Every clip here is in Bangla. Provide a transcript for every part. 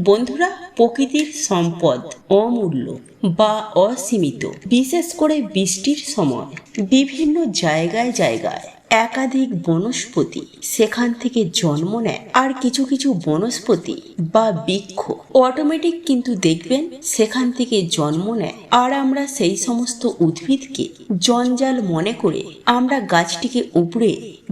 বন্ধুরা, প্রকৃতির সম্পদ অমূল্য বা অসীমিত। বিশেষ করে বৃষ্টির সময় বিভিন্ন জায়গায় জায়গায় একাধিক বনস্পতি সেখান থেকে জন্ম নেয়। আর কিছু কিছু বনস্পতি বা বৃক্ষ অটোমেটিক কিন্তু দেখবেন সেখান থেকে জন্ম নেয়। আর আমরা সেই সমস্ত উদ্ভিদকে জঞ্জাল মনে করে আমরা গাছটিকে উপড়ে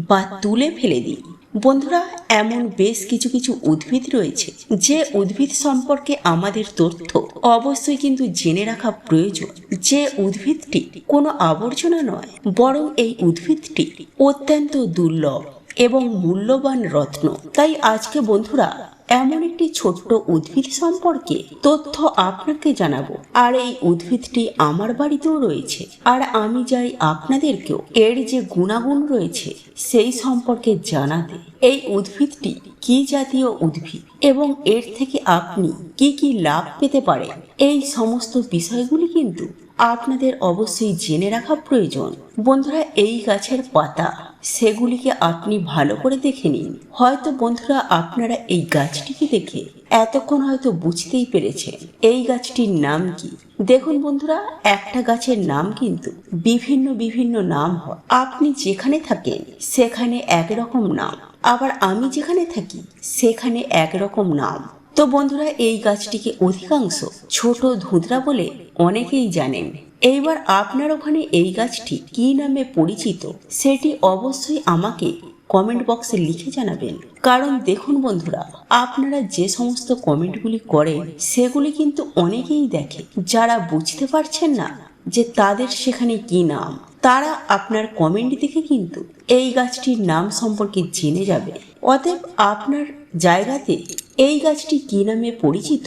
বা তুলে ফেলে দিই। বন্ধুরা, এমন বেশ কিছু কিছু উদ্ভিদ রয়েছে যে উদ্ভিদ সম্পর্কে আমাদের তথ্য অবশ্যই কিন্তু জেনে রাখা প্রয়োজন। যে উদ্ভিদটি কোনো আবর্জনা নয়, বরং এই উদ্ভিদটি অত্যন্ত দুর্লভ এবং মূল্যবান রত্ন। তাই আজকে বন্ধুরা এমন একটি ছোট্ট উদ্ভিদ সম্পর্কে তথ্য আপনাকে জানাবো। আর এই উদ্ভিদটি আমার বাড়িতেও রয়েছে, আর আমি চাই আপনাদেরকেও এর যে গুণাগুণ রয়েছে সেই সম্পর্কে জানাতে। এই উদ্ভিদটি কি জাতীয় উদ্ভিদ এবং এর থেকে আপনি কি কি লাভ পেতে পারেন, এই সমস্ত বিষয়গুলি কিন্তু আপনাদের অবশ্যই জেনে রাখা প্রয়োজন। বন্ধুরা, এই গাছের পাতা সেগুলিকে আপনি ভালো করে দেখে নিন। হয়তো বন্ধুরা আপনারা এই গাছটিকে দেখে এতক্ষণ হয়তো বুঝতেই পেরেছেন এই গাছটির নাম কি। দেখুন বন্ধুরা, একটা গাছের নাম কিন্তু বিভিন্ন বিভিন্ন নাম হয়। আপনি যেখানে থাকেন সেখানে একরকম নাম, আবার আমি যেখানে থাকি সেখানে একরকম নাম। তো বন্ধুরা, এই গাছটিকে অধিকাংশ ছোট ধুতরা বলে অনেকেই জানেন। এইবার আপনার ওখানে এই গাছটি কি নামে পরিচিত সেটি অবশ্যই আমাকে কমেন্ট বক্সে লিখে জানাবেন। কারণ দেখুন বন্ধুরা, আপনারা যে সমস্ত কমেন্টগুলি করেন সেগুলি কিন্তু অনেকেই দেখে। যারা বুঝতে পারছেন না যে তাদের সেখানে কি নাম, তারা আপনার কমেন্ট দেখে কিন্তু এই গাছটির নাম সম্পর্কে জেনে যাবে। অতএব আপনার জায়গাতে এই গাছটি কি নামে পরিচিত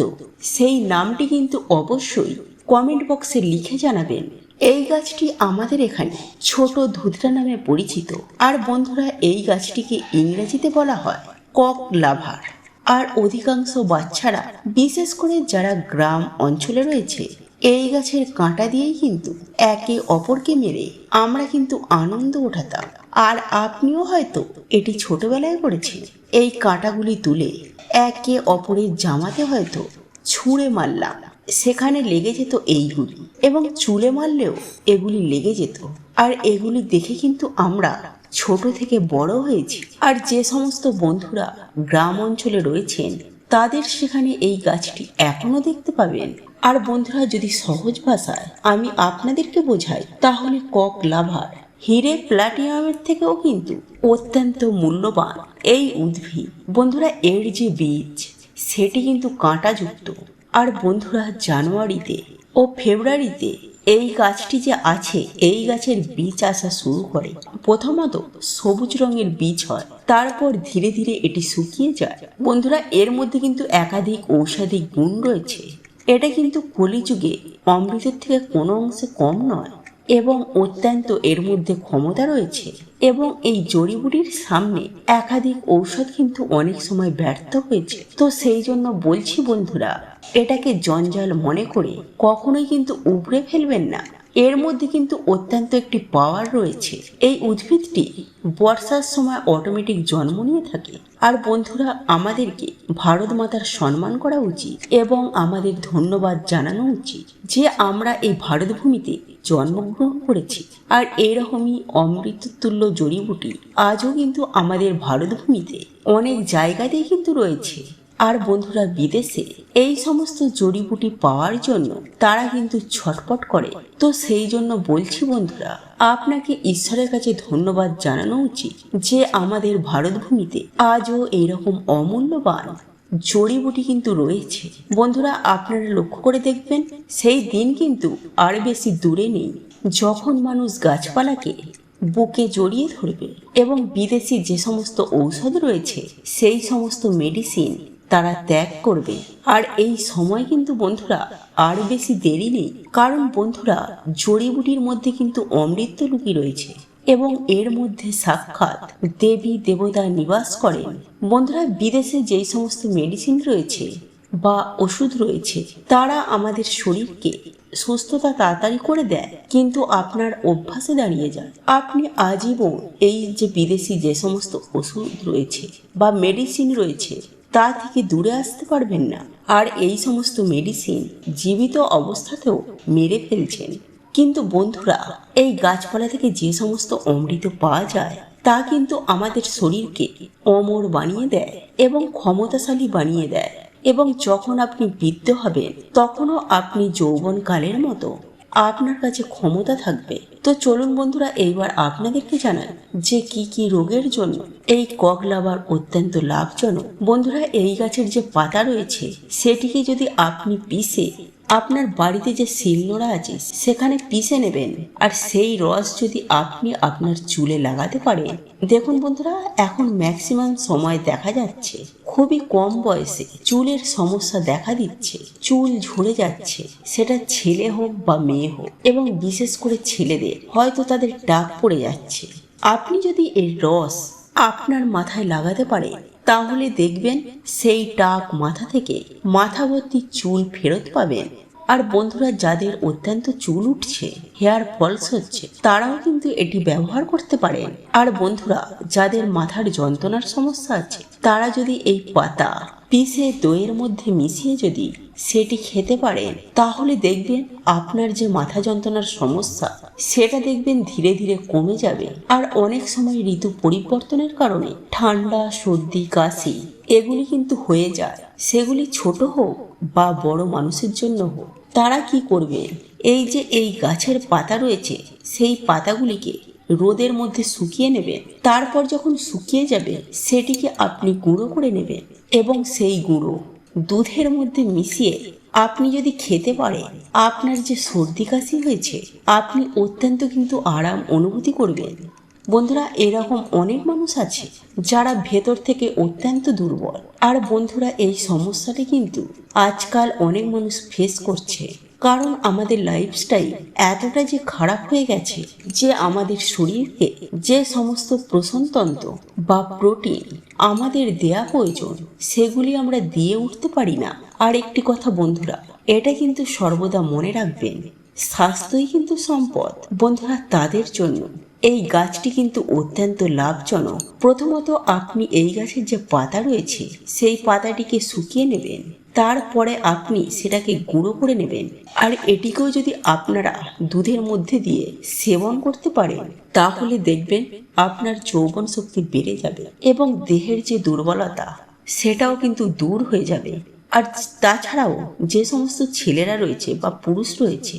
সেই নামটি কিন্তু অবশ্যই কমেন্ট বক্সে লিখে জানাবেন। এই গাছটি আমাদের এখানে ছোট ধুতরা নামে পরিচিত। আর বন্ধুরা, এই গাছটিকে ইংরেজিতে বলা হয় কক লাভার। আর অধিকাংশ বাচ্চারা, বিশেষ করে যারা গ্রাম অঞ্চলে রয়েছে, এই গাছের কাঁটা দিয়েই কিন্তু একে অপরকে মেরে আমরা কিন্তু আনন্দ ওঠাতাম। আর আপনিও হয়তো এটি ছোটবেলায় করেছেন। এই কাঁটাগুলি তুলে একে অপরের জামাতে হয়তো ছুঁড়ে মারলাম, সেখানে লেগে যেত এইগুলি, এবং চুলে মারলেও এগুলি লেগে যেত। আর এগুলি দেখে কিন্তু আমরা ছোট থেকে বড় হয়েছি। আর যে সমস্ত বন্ধুরা গ্রাম অঞ্চলে রয়েছেন তাদের সেখানে এই গাছটি এখনো দেখতে পাবেন। আর বন্ধুরা, যদি সহজ ভাষায় আমি আপনাদেরকে বোঝাই তাহলে কক লাভার হিরে প্লাটিনামের থেকেও কিন্তু অত্যন্ত মূল্যবান এই উদ্ভিদ। বন্ধুরা, এর যে বীজ সেটি কিন্তু কাঁটাযুক্ত। আর বন্ধুরা, জানুয়ারিতে ও ফেব্রুয়ারিতে এই গাছটি যে আছে, এই গাছের বীজ আসা শুরু করে। প্রথমত সবুজ রঙের বীজ হয়, তারপর ধীরে ধীরে এটি শুকিয়ে যায়। বন্ধুরা, এর মধ্যে কিন্তু একাধিক ঔষধি গুণ রয়েছে। এটা কিন্তু কলিযুগে অমৃতের থেকে কোনো অংশে কম নয়, এবং অত্যন্ত এর মধ্যে ক্ষমতা রয়েছে। এবং এই জড়িবুটির সামনে একাধিক ঔষধ কিন্তু অনেক সময় ব্যর্থ হয়েছে। তো সেই জন্য বলছি বন্ধুরা, এটাকে জঞ্জাল মনে করে কখনোই কিন্তু উপড়ে ফেলবেন না। এর মধ্যে কিন্তু অত্যন্ত একটি পাওয়ার রয়েছে। এই উদ্ভিদটি বর্ষার সময় অটোমেটিক জন্ম নিয়ে থাকে। আর বন্ধুরা, আমাদেরকে ভারত মাতার সম্মান করা উচিত এবং আমাদের ধন্যবাদ জানানো উচিত যে আমরা এই ভারত ভূমিতে জন্মগ্রহণ করেছি। আর এরকমই অমৃততুল্য জড়িবুটি আজও কিন্তু আমাদের ভারত ভূমিতে অনেক জায়গাতেই কিন্তু রয়েছে। আর বন্ধুরা, বিদেশে এই সমস্ত জড়িবুটি পাওয়ার জন্য তারা কিন্তু ছটপট করে। তো সেই জন্য বলছি বন্ধুরা, আপনাকে ঈশ্বরের কাছে ধন্যবাদ জানানো উচিত যে আমাদের ভারত ভূমিতে আজও এইরকম অমূল্যবান জড়িবুটি কিন্তু রয়েছে। বন্ধুরা, আপনারা লক্ষ্য করে দেখবেন সেই দিন কিন্তু আর বেশি দূরে নেই যখন মানুষ গাছপালাকে বুকে জড়িয়ে ধরবে এবং বিদেশি যে সমস্ত ঔষধ রয়েছে সেই সমস্ত মেডিসিন তারা ত্যাগ করবে। আর এই সময় কিন্তু বন্ধুরা আর বেশি দেরি নেই। কারণ বন্ধুরা, জড়িবুটির মধ্যে কিন্তু অমৃত লুকিয়ে রয়েছে এবং এর মধ্যে সাক্ষাৎ দেবী দেবতা নিবাস করেন। বন্ধুরা, বিদেশে যেই সমস্ত মেডিসিন রয়েছে বা ওষুধ রয়েছে তারা আমাদের শরীরকে সুস্থতা তাড়াতাড়ি করে দেয়, কিন্তু আপনার অভ্যাসে দাঁড়িয়ে যায়। আপনি আজীবন এই যে বিদেশি যে সমস্ত ওষুধ রয়েছে বা মেডিসিন রয়েছে তা থেকে দূরে আসতে পারবেন না। আর এই সমস্ত মেডিসিন জীবিত অবস্থাতেও মেরে ফেলছেন। কিন্তু বন্ধুরা, এই গাছপালা থেকে যে সমস্ত অমৃত পাওয়া যায় তা কিন্তু আমাদের শরীরকে অমর বানিয়ে দেয় এবং ক্ষমতাশালী বানিয়ে দেয়। এবং যখন আপনি বৃদ্ধ হবেন তখনও আপনি যৌবনকালের মতো আপনার কাছে ক্ষমতা থাকবে। তো চলুন বন্ধুরা, এইবার আপনাদেরকে জানাই যে কি কি রোগের জন্য এই ককলাবার অত্যন্ত লাভজনক। বন্ধুরা, এই গাছের যে পাতা রয়েছে সেটিকে যদি আপনি পিষে আপনার বাড়িতে যে শিলনোড়া আছে সেখানে পিষে নেবেন, আর সেই রস যদি আপনি আপনার চুলে লাগাতে পারেন, দেখুন বন্ধুরা, এখন ম্যাক্সিমাম সময় দেখা যাচ্ছে খুবই কম বয়সে চুলের সমস্যা দেখা দিচ্ছে, চুল ঝরে যাচ্ছে, সেটা ছেলে হোক বা মেয়ে হোক, এবং বিশেষ করে ছেলেদের হয়তো তাদের টাক পড়ে যাচ্ছে। আপনি যদি এর রস আপনার মাথায় লাগাতে পারেন তাহলে দেখবেন সেই টাক মাথা থেকে মাথা ভর্তি চুল ফেরত পাবেন। আর বন্ধুরা, যাদের অত্যন্ত চুল উঠছে, হেয়ার ফলস হচ্ছে, তারাও কিন্তু এটি ব্যবহার করতে পারেন। আর বন্ধুরা, যাদের মাথার যন্ত্রণার সমস্যা আছে তারা যদি এই পাতা পিষে দইয়ের মধ্যে মিশিয়ে যদি সেটি খেতে পারেন তাহলে দেখবেন আপনার যে মাথা যন্ত্রণার সমস্যা সেটা দেখবেন ধীরে ধীরে কমে যাবে। আর অনেক সময় ঋতু পরিবর্তনের কারণে ঠান্ডা, সর্দি, কাশি এগুলি কিন্তু হয়ে যায়, সেগুলি ছোট হোক বা বড় মানুষের জন্য হোক। তারা কি করবে, এই যে এই গাছের পাতা রয়েছে সেই পাতাগুলিকে রোদের মধ্যে শুকিয়ে নেবেন। তারপর যখন শুকিয়ে যাবে সেটিকে আপনি গুঁড়ো করে নেবেন এবং সেই গুঁড়ো দুধের মধ্যে মিশিয়ে আপনি যদি খেতে পারেন, আপনার যে সর্দি কাশি হয়েছে আপনি অত্যন্ত কিন্তু আরাম অনুভূতি করবেন। বন্ধুরা, এরকম অনেক মানুষ আছে যারা ভেতর থেকে অত্যন্ত দুর্বল। আর বন্ধুরা, এই সমস্যাটি কিন্তু আজকাল অনেক মানুষ ফেস করছে, কারণ আমাদের লাইফস্টাইল এতটা যে খারাপ হয়ে গেছে যে আমাদের শরীরকে যে সমস্ত পোষণতন্ত্র বা প্রোটিন আমাদের দেয়া প্রয়োজন সেগুলি আমরা দিয়ে উঠতে পারি না। আর একটি কথা বন্ধুরা, এটা কিন্তু সর্বদা মনে রাখবেন, স্বাস্থ্যই কিন্তু সম্পদ। বন্ধুরা, তাদের জন্য এই গাছটি কিন্তু অত্যন্ত লাভজনক। প্রথমত আপনি এই গাছের যে পাতা রয়েছে সেই পাতাটিকে শুকিয়ে নেবেন, তারপরে আপনি সেটাকে গুঁড়ো করে নেবেন। আর এটিকেও যদি আপনারা দুধের মধ্যে দিয়ে সেবন করতে পারেন তাহলে দেখবেন আপনার যৌবন শক্তি বেড়ে যাবে এবং দেহের যে দুর্বলতা সেটাও কিন্তু দূর হয়ে যাবে। আর তাছাড়াও যে সমস্ত ছেলেরা রয়েছে বা পুরুষ রয়েছে,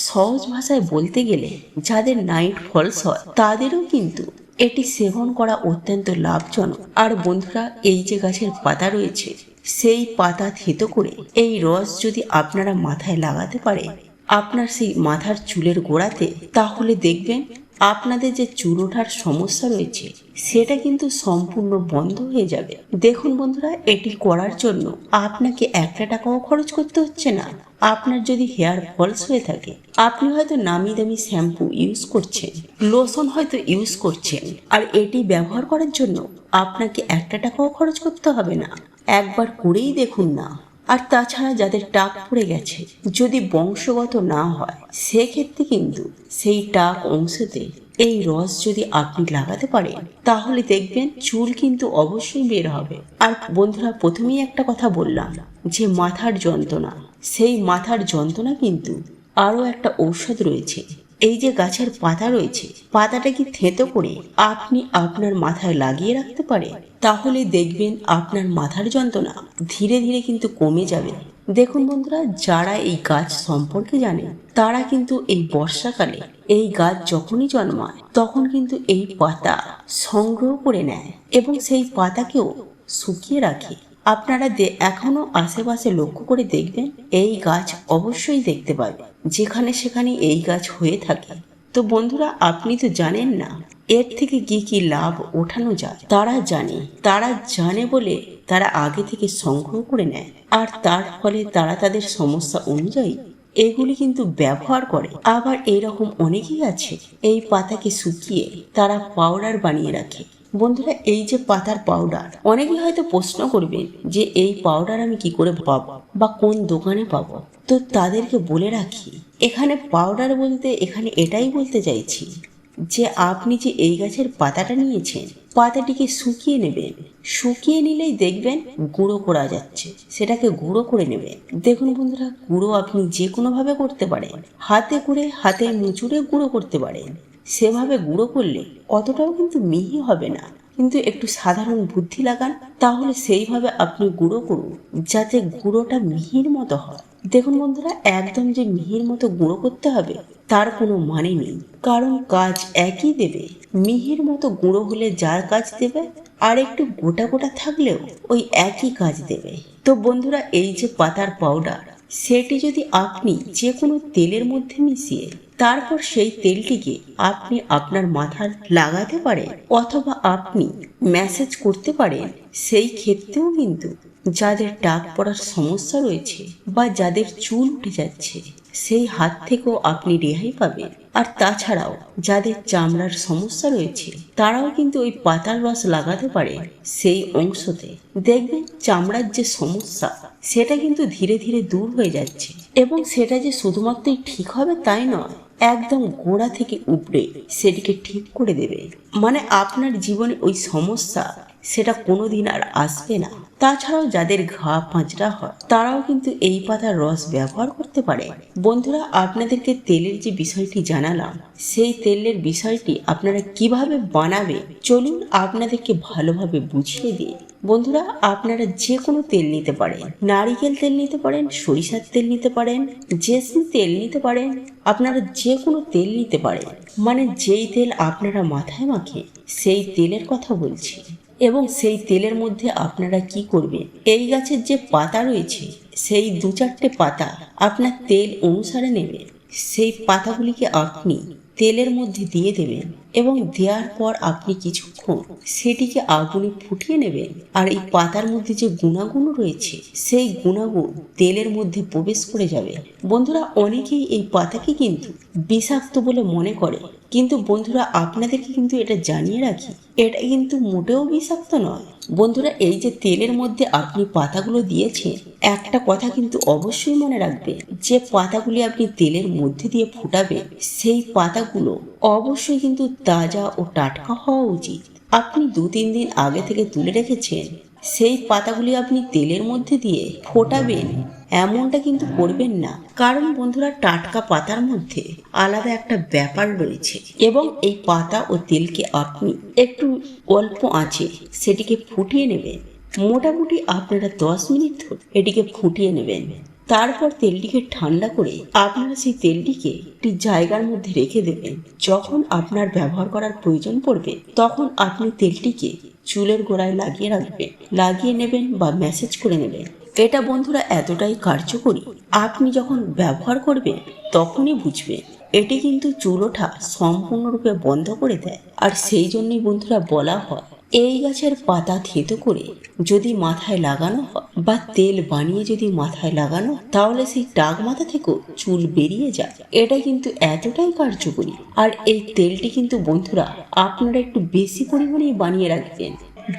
সহজ ভাষায় বলতে গেলে যাদের নাইট ফলস হয় তাদেরও কিন্তু এটি সেবন করা অত্যন্ত লাভজনক। আর বন্ধুরা, এই যে গাছের পাতা রয়েছে সেই পাতা থেতো করে এই রস যদি আপনারা মাথায় লাগাতে পারেন আপনার সেই মাথার চুলের গোড়াতে, তাহলে দেখবেন আপনাদের যে চুল ওঠার সমস্যা রয়েছে সেটা কিন্তু সম্পূর্ণ বন্ধ হয়ে যাবে। দেখুন বন্ধুরা, এটি করার জন্য আপনাকে একটা টাকাও খরচ করতে হচ্ছে না। আপনার যদি হেয়ার ফলস হয়ে থাকে, আপনি হয়তো নামি দামি শ্যাম্পু ইউজ করছেন, লোশন হয়তো ইউজ করছেন, আর এটি ব্যবহার করার জন্য আপনাকে একটা টাকাও খরচ করতে হবে না। একবার করেই দেখুন না। আর তাছাড়া যাদের টাক পড়ে গেছে, যদি বংশগত না হয় সেক্ষেত্রে কিন্তু সেই টাক অংশতে এই রস যদি আপনি লাগাতে পারেন তাহলে দেখবেন চুল কিন্তু অবশ্যই বের হবে। আর বন্ধুরা, প্রথমেই একটা কথা বললাম যে মাথার যন্ত্রণা, সেই মাথার যন্ত্রণা কিন্তু আরও একটা ঔষধ রয়েছে। এই যে গাছের পাতা রয়েছে, পাতাটাকে থেঁতো করে আপনি আপনার মাথায় লাগিয়ে রাখতে পারেন, তাহলে দেখবেন আপনার মাথার যন্ত্রণা ধীরে ধীরে কিন্তু কমে যাবে। দেখুন বন্ধুরা, যারা এই গাছ সম্পর্কে জানে তারা কিন্তু এই বর্ষাকালে এই গাছ যখনই জন্মায় তখন কিন্তু এই পাতা সংগ্রহ করে নেয় এবং সেই পাতাকেও শুকিয়ে রাখে। আপনারা এখনো আশেপাশে লক্ষ্য করে দেখবেন এই গাছ অবশ্যই দেখতে পাবে, যেখানে সেখানে এই গাছ হয়ে থাকে। তো বন্ধুরা, আপনি তো জানেন না এর থেকে কি কি লাভ ওঠানো যায়। তারা জানে বলে তারা আগে থেকে সংগ্রহ করে নেয়, আর তার ফলে তারা তাদের সমস্যা অনুযায়ী এগুলি কিন্তু ব্যবহার করে। আবার এইরকম অনেকেই আছে এই পাতাকে শুকিয়ে তারা পাউডার বানিয়ে রাখে। বন্ধুরা, এই যে পাতার পাউডার, অনেকেই হয়তো প্রশ্ন করবেন যে এই পাউডার আমি কি করে পাবো বা কোন দোকানে পাবো। তো তাদেরকে বলে রাখি, এখানে পাউডার বলতে এখানে এটাই বলতে চাইছি যে আপনি যে এই গাছের পাতাটা নিয়েছেন পাতাটিকে শুকিয়ে নেবেন। শুকিয়ে নিলেই দেখবেন গুঁড়ো করা যাচ্ছে, সেটাকে গুঁড়ো করে নেবেন। দেখুন বন্ধুরা, গুঁড়ো আপনি যে কোনোভাবে করতে পারেন। হাতে করে, হাতে মুচুড়ে গুঁড়ো করতে পারেন। সেভাবে গুঁড়ো করলে অতটাও কিন্তু মিহি হবে না, কিন্তু একটু সাধারণ বুদ্ধি লাগান, তাহলে সেইভাবে আপনি গুঁড়ো করুন যাতে গুঁড়োটা মিহির মতো হয়। দেখুন বন্ধুরা, একদম যে মিহির মতো গুঁড়ো করতে হবে তার কোনো মানে নেই, কারণ কাজ একই দেবে। মিহির মতো গুঁড়ো হলে যার কাজ দেবে, আর একটু গোটা গোটা থাকলেও ওই একই কাজ দেবে। তো বন্ধুরা, এই যে পাতার পাউডার, সেটি যদি আপনি যে কোনো তেলের মধ্যে মিশিয়ে তারপর সেই তেলটিকে আপনি আপনার মাথায় লাগাতে পারেন, অথবা আপনি ম্যাসেজ করতে পারেন, সেই ক্ষেত্রেও কিন্তু যাদের টাক পড়ার সমস্যা রয়েছে বা যাদের চুল উঠে যাচ্ছে, সেই হাত থেকেও আপনি রেহাই পাবেন। আর তাছাড়াও যাদের চামড়ার সমস্যা রয়েছে, তারাও কিন্তু ওই পাতার রস লাগাতে পারে সেই অংশতে। দেখবেন চামড়ার যে সমস্যা, সেটা কিন্তু ধীরে ধীরে দূর হয়ে যাচ্ছে। এবং সেটা যে শুধুমাত্রই ঠিক হবে তাই নয়, একদম গোড়া থেকে উপড়ে সেটিকে ঠিক করে দেবে। মানে আপনার জীবনে ওই সমস্যা সেটা কোনোদিন আর আসবে না। তাছাড়াও যাদের ঘা পাঁচড়া হয়, তারাও কিন্তু এই পাতার রস ব্যবহার করতে পারে। বন্ধুরা, আপনাদেরকে তেলের যে বিষয়টি জানালাম, সেই তেলের বিষয়টি আপনারা কিভাবে বানাবে চলুন আপনাদেরকে ভালোভাবে বুঝিয়ে দিই। বন্ধুরা, আপনারা যে কোনো তেল নিতে পারেন। নারিকেল তেল নিতে পারেন, সরিষার তেল নিতে পারেন, জেসমিন তেল নিতে পারেন, আপনারা যে কোনো তেল নিতে পারেন। মানে যেই তেল আপনারা মাথায় মাখেন সেই তেলের কথা বলছি। এবং সেই তেলের মধ্যে আপনারা কি করবেন, এই গাছের যে পাতা রয়েছে সেই 2-4টে পাতা আপনার তেল অনুসারে নেবেন। সেই পাতাগুলিকে আপনি তেলের মধ্যে দিয়ে দেবেন এবং দেওয়ার পর আপনি কিছুক্ষণ সেটিকে আগুনে ফুটিয়ে নেবেন। আর এই পাতার মধ্যে যে গুণাগুণ রয়েছে, সেই গুণাগুণ তেলের মধ্যে প্রবেশ করে যাবে। বন্ধুরা, অনেকেই এই পাতাকে কিন্তু বিষাক্ত বলে মনে করে, কিন্তু বন্ধুরা আপনাদেরকে কিন্তু এটা জানিয়ে রাখি, এটা কিন্তু মোটেও বিষাক্ত নয়। বন্ধুরা, এই যে তেলের মধ্যে আপনি পাতাগুলো দিয়েছেন, একটা কথা কিন্তু অবশ্যই মনে রাখবেন, যে পাতাগুলি আপনি তেলের মধ্যে দিয়ে ফুটাবেন, সেই পাতাগুলো অবশ্যই কিন্তু তাজা ও টাটকা হওয়া উচিত। আপনি 2-3 দিন আগে থেকে তুলে রেখেছেন, সেই পাতাগুলি আপনি তেলের মধ্যে দিয়ে ফোটাবেন, এমনটা কিন্তু করবেন না। কারণ বন্ধুরা, টাটকা পাতার মধ্যে আলাদা একটা ব্যাপার রয়েছে। এবং এই পাতা ও তেলকে আপনি একটু অল্প আঁচে সেটিকে ফুটিয়ে নেবেন। মোটামুটি আপনারা 10 মিনিট ধরে এটিকে ফুটিয়ে নেবেন। তারপর তেলটিকে ঠান্ডা করে আপনারা সেই তেলটিকে একটি জায়গার মধ্যে রেখে দেবেন। যখন আপনার ব্যবহার করার প্রয়োজন পড়বে, তখন আপনি তেলটিকে চুলের গোড়ায় লাগিয়ে রাখবেন, লাগিয়ে নেবেন বা ম্যাসেজ করে নেবেন। এটা বন্ধুরা এতটাই কার্যকরী, আপনি যখন ব্যবহার করবেন তখনই বুঝবেন। এটি কিন্তু চুল ওঠা সম্পূর্ণরূপে বন্ধ করে দেয়। আর সেই জন্যই বন্ধুরা বলা হয়, এই গাছের পাতা থেঁতো করে যদি মাথায় লাগানো হয় বা তেল বানিয়ে যদি মাথায় লাগানো, তাহলে সেই টাক মাথা থেকেও চুল বেরিয়ে যায়। এটা কিন্তু এতটাই কার্যকরী। আর এই তেলটি কিন্তু বন্ধুরা আপনারা একটু বেশি পরিমাণে বানিয়ে রাখবেন,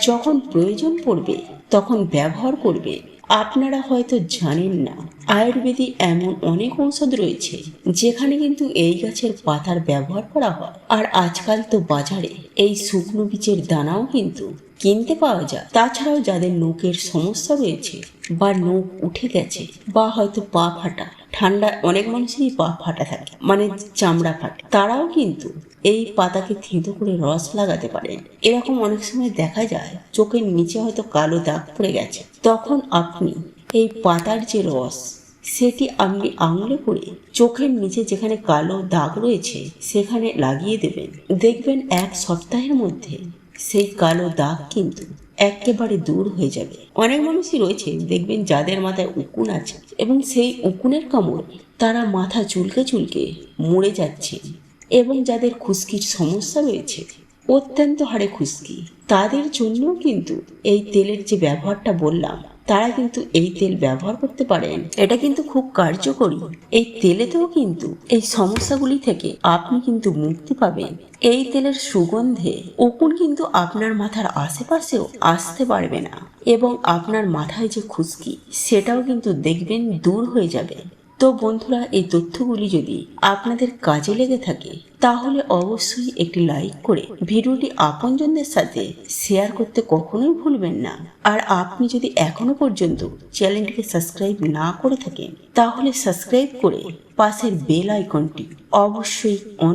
যখন প্রয়োজন পড়বে তখন ব্যবহার করবে। আপনারা হয়তো জানেন না, আয়ুর্বেদে এমন অনেক ঔষধ রয়েছে যেখানে কিন্তু এই গাছের পাতার ব্যবহার করা হয়। আর আজকাল তো বাজারে এই শুকনো বীজের দানাও কিন্তু কিনতে পাওয়া যায়। তাছাড়াও যাদের নখের সমস্যা রয়েছে বা নখ উঠে গেছে বা হয়তো পা ফাটা, ঠান্ডা অনেক মানুষেরই পা ফাটা থাকে, মানে চামড়া ফাটে, তারাও কিন্তু এই পাতাকে থেঁতো করে রস লাগাতে পারেন। এরকম অনেক সময় দেখা যায় চোখের নিচে হয়তো কালো দাগ পড়ে গেছে, তখন আপনি এই পাতার যে রস, সেটি আপনি আঙুলে করে চোখের নিচে যেখানে কালো দাগ রয়েছে সেখানে লাগিয়ে দেবেন। দেখবেন 1 সপ্তাহের মধ্যে সেই কালো দাগ কিন্তু একেবারে দূর হয়ে যাবে। অনেক মানুষই রয়েছে দেখবেন যাদের মাথায় উকুন আছে এবং সেই উকুনের কামড়ে তারা মাথা চুলকে চুলকে মরে যাচ্ছে। এবং যাদের খুশকির সমস্যা রয়েছে, অত্যন্ত হারে খুশকি, তাদের জন্যও কিন্তু এই তেলের যে ব্যবহারটা বললাম, তারা কিন্তু এই তেল ব্যবহার করতে পারেন। এটা কিন্তু খুব কার্যকরী। এই তেলেতেও কিন্তু এই সমস্যাগুলি থেকে আপনি কিন্তু মুক্তি পাবেন। এই তেলের সুগন্ধে উকুন কিন্তু আপনার মাথার আশেপাশেও আসতে পারবে না, এবং আপনার মাথায় যে খুশকি সেটাও কিন্তু দেখবেন দূর হয়ে যাবে। তো বন্ধুরা, এই তথ্যগুলি যদি আপনাদের কাজে লেগে থাকে তাহলে অবশ্যই একটি লাইক করে ভিডিওটি আপনজনদের সাথে শেয়ার করতে কখনোই ভুলবেন না। আর আপনি যদি এখনো পর্যন্ত চ্যানেলটিকে সাবস্ক্রাইব না করে থাকেন তাহলে সাবস্ক্রাইব করে পাশের বেল আইকনটি অবশ্যই অন